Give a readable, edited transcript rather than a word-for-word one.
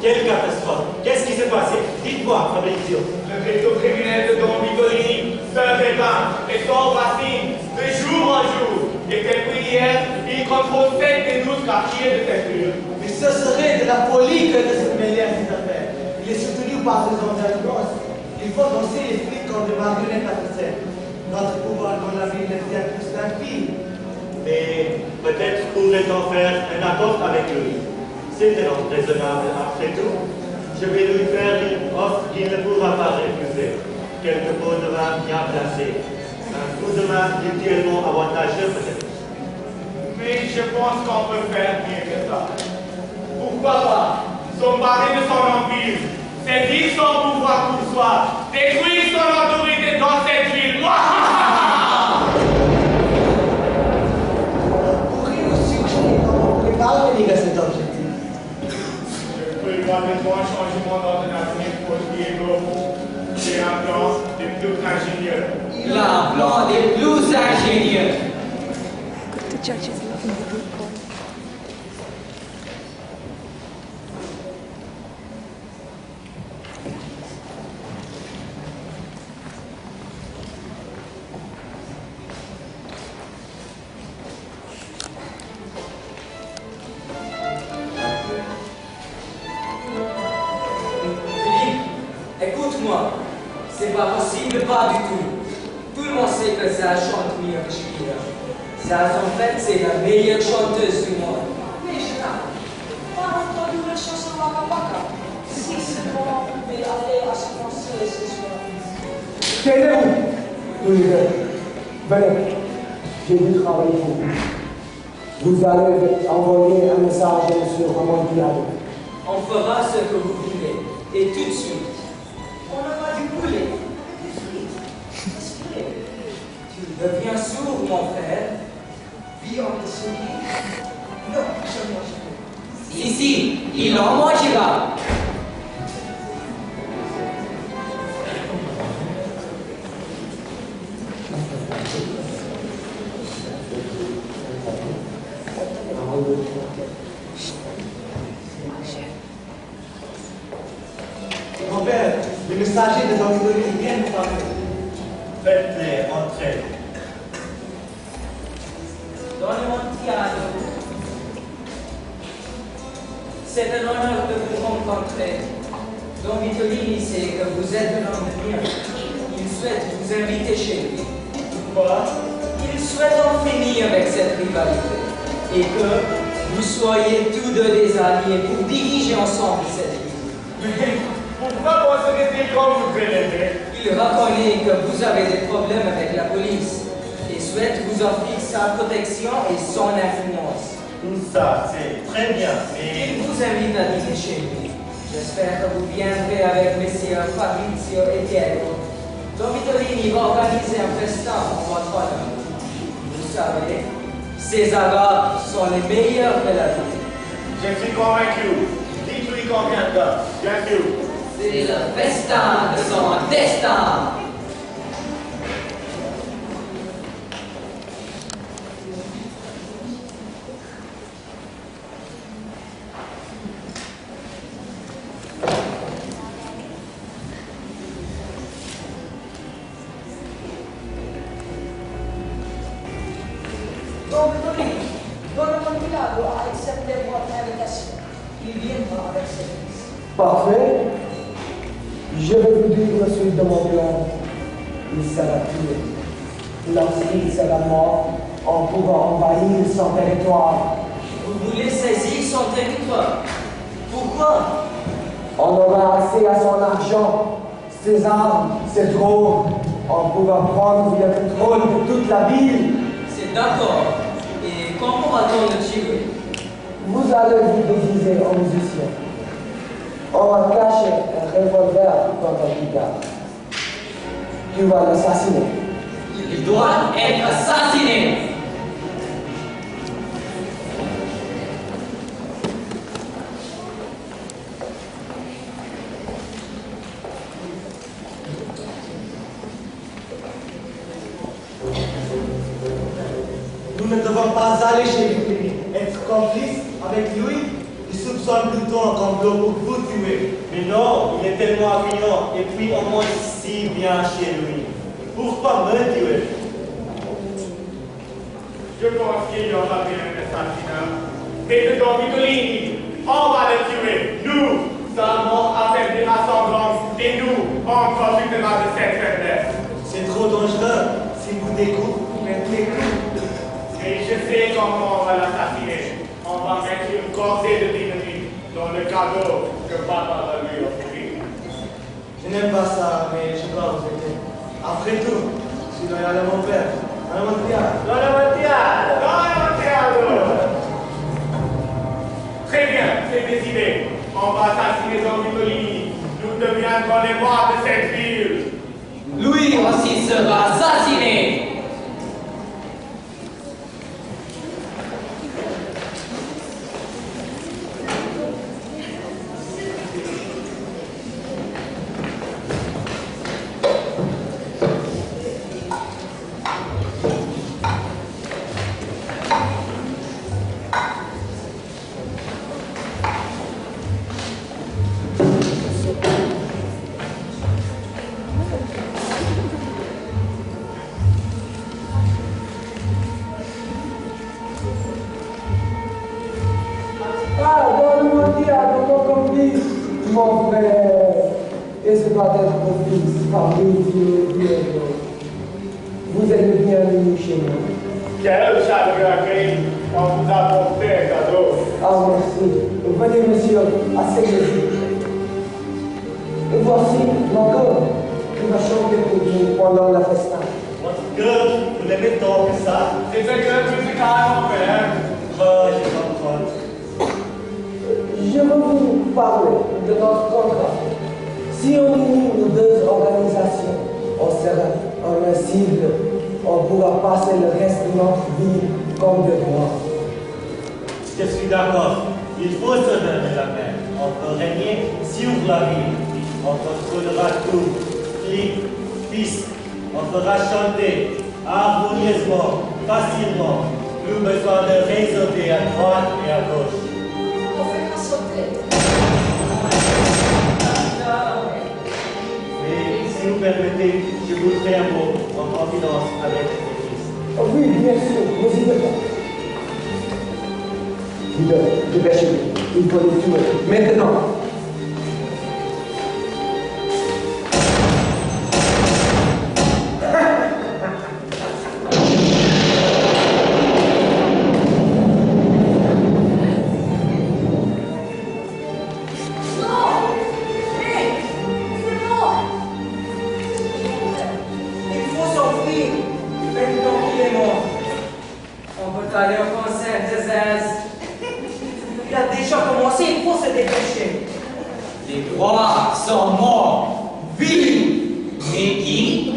Quelle catastrophe! Qu'est-ce qui s'est passé? Dites-moi, Fabrizio. Le vaisseau criminel de Don Vitolini se répand et s'enracine de jour en jour. Et depuis hier, il contrôle 7 des 12 quartiers de cette ville. Mais ce serait de la folie que de se mêler à cette affaire. Il est soutenu par des hommes d'alliance. Il faut danser les flics comme des marionnettes à facettes. Notre pouvoir dans la ville est bien plus infime. Mais peut-être pourrait-on faire un accord avec lui. C'est raisonnable après tout. Je vais lui faire une offre qu'il ne pourra pas refuser. Quelques pots de vin bien placés. Un coup de main mutuellement avantageux peut-être. Mais je pense qu'on peut faire mieux que ça. Pourquoi pas s'embarrer de son empire, saisir son pouvoir pour soi, détruire son autorité dans cette ville. Pourriez-vous suggérer comment préparer à cet objectif? Je prévois de grands changements dans un avenir pour Diego. J'ai un plan des plus ingénieux. L'implant des plus ingénieux. The judge is loving the group call. Philippe, écoute-moi. C'est pas possible, pas du tout. Tout le monde sait que ça chante mieux que Shakira. Ça, en fait, c'est la meilleure chanteuse du monde. Mais je n'ai pas entendu la chanson Waka Waka. Si seulement on pouvait aller à ce concert ce soir. Taisez-vous, tous les deux. Venez, j'ai dû travailler pour vous. Vous allez envoyer un message à M. Amontillado. On fera ce que vous voulez. Et tout de suite. On aura du poulet. Du frites. Respirez. Tu deviens sourd, mon frère. Viande de souris. Non, je mange pas. Si, il en mangera. Mon père, les messagers de Don Vitolini viennent vous parler. Faites-les entrer. Don Amontillado, c'est un honneur de vous rencontrer. Don Vitolini sait que vous êtes un homme de bien. Il souhaite vous inviter chez lui. Pourquoi? Il souhaite en finir avec cette rivalité et que vous soyez tous deux des alliés pour diriger ensemble cette ville. Mais pourquoi penserez-il comme vous l'aimer? Il reconnaît que vous avez des problèmes avec la police et souhaite vous offrir sa protection et son influence. Tout ça, c'est très bien, mais Il vous invite à dîner chez lui. J'espère que vous viendrez avec messieurs Fabrizio et Diego. Don Vitolini va organiser un festin en votre honneur. Vous savez, ces agares sont les meilleurs de la ville. Je suis convaincu. Dites-lui combien d'heures. Bien sûr. C'est le festin de son destin. Don Vitolini, Don Amontillado a accepté votre invitation. Il viendra avec ses fils. Parfait. Je vais vous dire le suite de mon plan. Il sera tué. Lorsqu'il sera mort, on pourra envahir son territoire. Vous voulez saisir son territoire. Pourquoi? On aura accès à son argent, ses armes, ses drogues. On pourra prendre le contrôle de toute la ville. C'est d'accord. Et quand pourra-t-on le tuer? Vous allez vous déguiser en musicien. On va cacher un revolver dans ta guitare. Tu vas l'assassiner. Il doit être assassiné. Nous ne devons pas aller chez lui, être complices avec lui, et surtout soupçonne plutôt un complot pour vous tuer. Mais non, il est tellement avignant et puis on mange si bien chez lui. Pourquoi me tuer? Je pense qu'il y aura bien un assassinat. Et de Don Vitolini, on va le tuer. Nous, sa mort affaiblira son grand et nous, on profitera de cette faiblesse. C'est trop dangereux. Si vous découvrez, vous mettez tout. Et je sais comment on va l'assassiner. On va mettre une corvée de dynamite dans le cadeau que papa va lui offrir. Je n'aime pas ça, mais je dois vous aider. Après tout, je suis loyal à mon père. À mon théâtre. Dans le théâtre. Très bien, c'est décidé. On va assassiner Don Vitolini. Nous deviendrons les rois de cette ville. Lui aussi sera assassiné. Mon frère, et ce doit être mon fils, parmi Dieu et Dieu. Vous êtes le bienvenu chez nous. Quel chagrin accueil on vous a porté un cadeau. Ah, merci. Venez, monsieur, asseyez-vous. Et voici mon cœur qui va chanter pour vous pendant la festin. Votre cœur, vous l'aimez tant que ça? C'est un cœur musical, mon père. Oh, je comprends. Je veux vous parler de notre contrat. Si on unit nos deux organisations, on sera invincible. On pourra passer le reste de notre vie comme des rois. Je suis d'accord. Il faut se donner la main. On peut régner sur la ville. On contrôlera tout. Flics, fils. On fera chanter harmonieusement, facilement. Plus besoin de réseauter à droite et à gauche. On fera sauter. Et si vous permettez, je vous ferai un mot en confidence avec mon fils. Oh oui, bien sûr, vous y pas. Dépêchez-vous, il faut les tuer. Maintenant. Aller au concert de Zaz. Il a déjà commencé, il faut se dépêcher. Les rois sont morts. Vive! Mais qui?